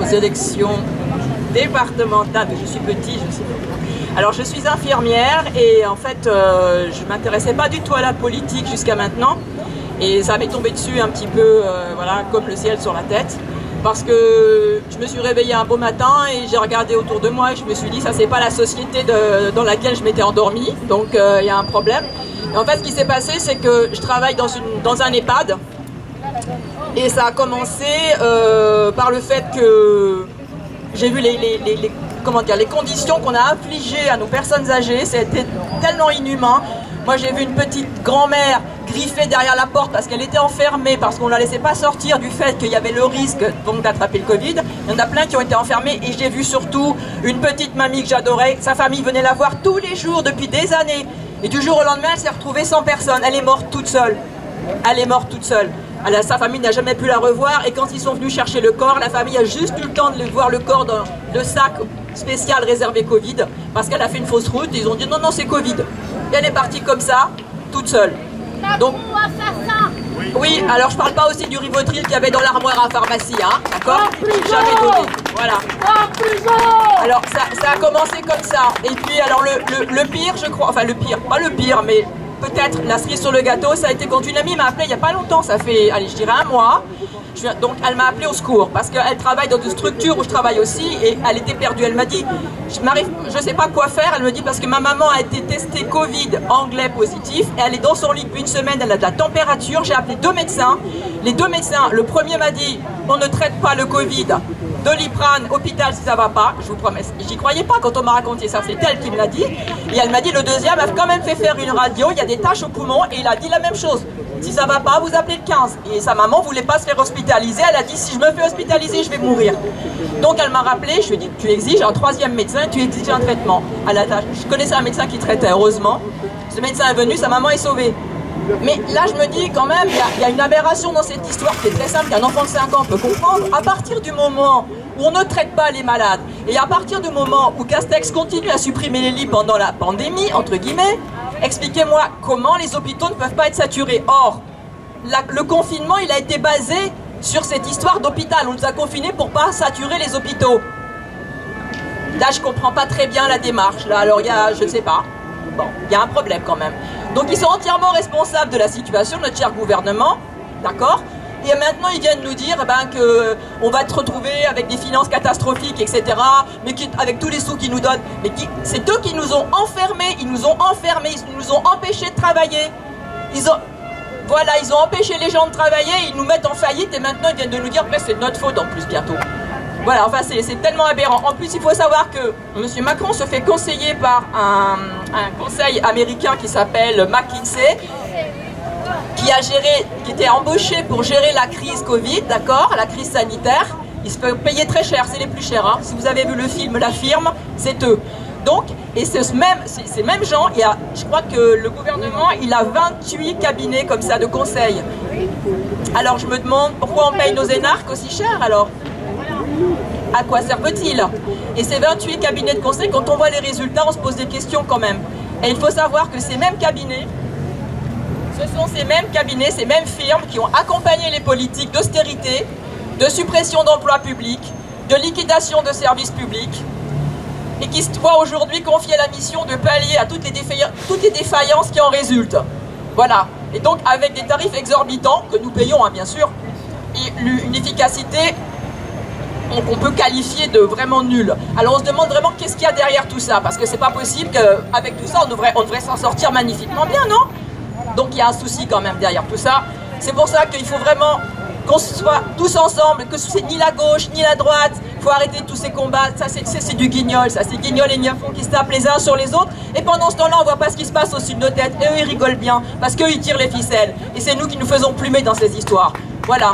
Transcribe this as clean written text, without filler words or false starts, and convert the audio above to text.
aux élections départementales. Je suis petit, je sais pas. Alors je suis infirmière et en fait je m'intéressais pas du tout à la politique jusqu'à maintenant et ça m'est tombé dessus un petit peu voilà, comme le ciel sur la tête parce que je me suis réveillée un beau matin et j'ai regardé autour de moi et je me suis dit ça c'est pas la société dans laquelle je m'étais endormie, donc il y a un problème. Et en fait ce qui s'est passé c'est que je travaille dans un EHPAD et ça a commencé par le fait que j'ai vu les conditions qu'on a infligées à nos personnes âgées, c'était tellement inhumain. Moi j'ai vu une petite grand-mère griffée derrière la porte parce qu'elle était enfermée, parce qu'on ne la laissait pas sortir du fait qu'il y avait le risque donc d'attraper le Covid. Il y en a plein qui ont été enfermés et j'ai vu surtout une petite mamie que j'adorais. Sa famille venait la voir tous les jours depuis des années. Et du jour au lendemain, elle s'est retrouvée sans personne. Elle est morte toute seule. Elle est morte toute seule. Sa famille n'a jamais pu la revoir et quand ils sont venus chercher le corps, la famille a juste eu le temps de voir le corps dans le sac spécial réservé Covid parce qu'elle a fait une fausse route. Ils ont dit non, c'est Covid. Et elle est partie comme ça, toute seule. Donc, oui, alors je parle pas aussi du Rivotril qu'il y avait dans l'armoire à pharmacie, hein, d'accord? Jamais donné, voilà. Alors ça a commencé comme ça. Et puis alors le pire, je crois, enfin le pire, pas le pire, mais peut-être la cerise sur le gâteau, ça a été quand une amie m'a appelé il n'y a pas longtemps, ça fait, allez, je dirais un mois. Donc elle m'a appelé au secours parce qu'elle travaille dans une structure où je travaille aussi et elle était perdue. Elle m'a dit, je ne sais pas quoi faire. Elle me dit parce que ma maman a été testée Covid anglais positif et elle est dans son lit depuis une semaine, elle a de la température. J'ai appelé 2 médecins. Les 2 médecins, le premier m'a dit, on ne traite pas le Covid. Doliprane, hôpital si ça va pas, je vous promets. J'y croyais pas quand on m'a raconté ça, c'est elle qui me l'a dit. Et elle m'a dit, le deuxième a quand même fait faire une radio, il y a des taches au poumon et il a dit la même chose. Si ça va pas, vous appelez le 15. Et sa maman voulait pas se faire hospitaliser, elle a dit, si je me fais hospitaliser, je vais mourir. Donc elle m'a rappelé, je lui ai dit, tu exiges un 3e médecin, tu exiges un traitement. Je connaissais un médecin qui traitait, heureusement. Ce médecin est venu, sa maman est sauvée. Mais là, je me dis quand même, il y a une aberration dans cette histoire qui est très simple, qu'un enfant de 5 ans peut comprendre. À partir du moment où on ne traite pas les malades, et à partir du moment où Castex continue à supprimer les lits pendant la pandémie, entre guillemets, expliquez-moi comment les hôpitaux ne peuvent pas être saturés. Or, le confinement, il a été basé sur cette histoire d'hôpital. On nous a confinés pour ne pas saturer les hôpitaux. Là, je ne comprends pas très bien la démarche. Là, alors, il y a, je ne sais pas. Bon, il y a un problème quand même. Donc ils sont entièrement responsables de la situation, notre cher gouvernement, d'accord? Et maintenant ils viennent nous dire qu'on va se retrouver avec des finances catastrophiques, etc. Mais avec tous les sous qu'ils nous donnent. Mais c'est eux qui nous ont enfermés, ils nous ont empêchés de travailler. Ils ont empêché les gens de travailler, ils nous mettent en faillite et maintenant ils viennent de nous dire que c'est de notre faute en plus bientôt. Voilà, enfin c'est tellement aberrant. En plus, il faut savoir que M. Macron se fait conseiller par un conseil américain qui s'appelle McKinsey, qui était embauché pour gérer la crise Covid, d'accord, la crise sanitaire. Ils se font payer très cher, c'est les plus chers. Hein. Si vous avez vu le film La Firme, c'est eux. Donc, et ces mêmes gens, je crois que le gouvernement, il a 28 cabinets comme ça de conseil. Alors je me demande pourquoi on paye nos énarques aussi cher alors? À quoi servent-ils? Et ces 28 cabinets de conseil, quand on voit les résultats, on se pose des questions quand même. Et il faut savoir que ces mêmes cabinets, ce sont ces mêmes cabinets, ces mêmes firmes qui ont accompagné les politiques d'austérité, de suppression d'emplois publics, de liquidation de services publics, et qui se voient aujourd'hui confier la mission de pallier à toutes les défaillances qui en résultent. Voilà. Et donc avec des tarifs exorbitants, que nous payons hein, bien sûr, et une efficacité qu'on peut qualifier de vraiment nulle. Alors on se demande vraiment qu'est-ce qu'il y a derrière tout ça, parce que c'est pas possible qu'avec tout ça on devrait s'en sortir magnifiquement bien, non? Donc il y a un souci quand même derrière tout ça. C'est pour ça qu'il faut vraiment qu'on soit tous ensemble, que ce n'est ni la gauche ni la droite. Il faut arrêter tous ces combats, ça c'est du guignol, ça c'est Guignol et Niafon qui se tapent les uns sur les autres. Et pendant ce temps-là on voit pas ce qui se passe au-dessus de nos têtes, et eux ils rigolent bien, parce qu'eux ils tirent les ficelles. Et c'est nous qui nous faisons plumer dans ces histoires. Voilà.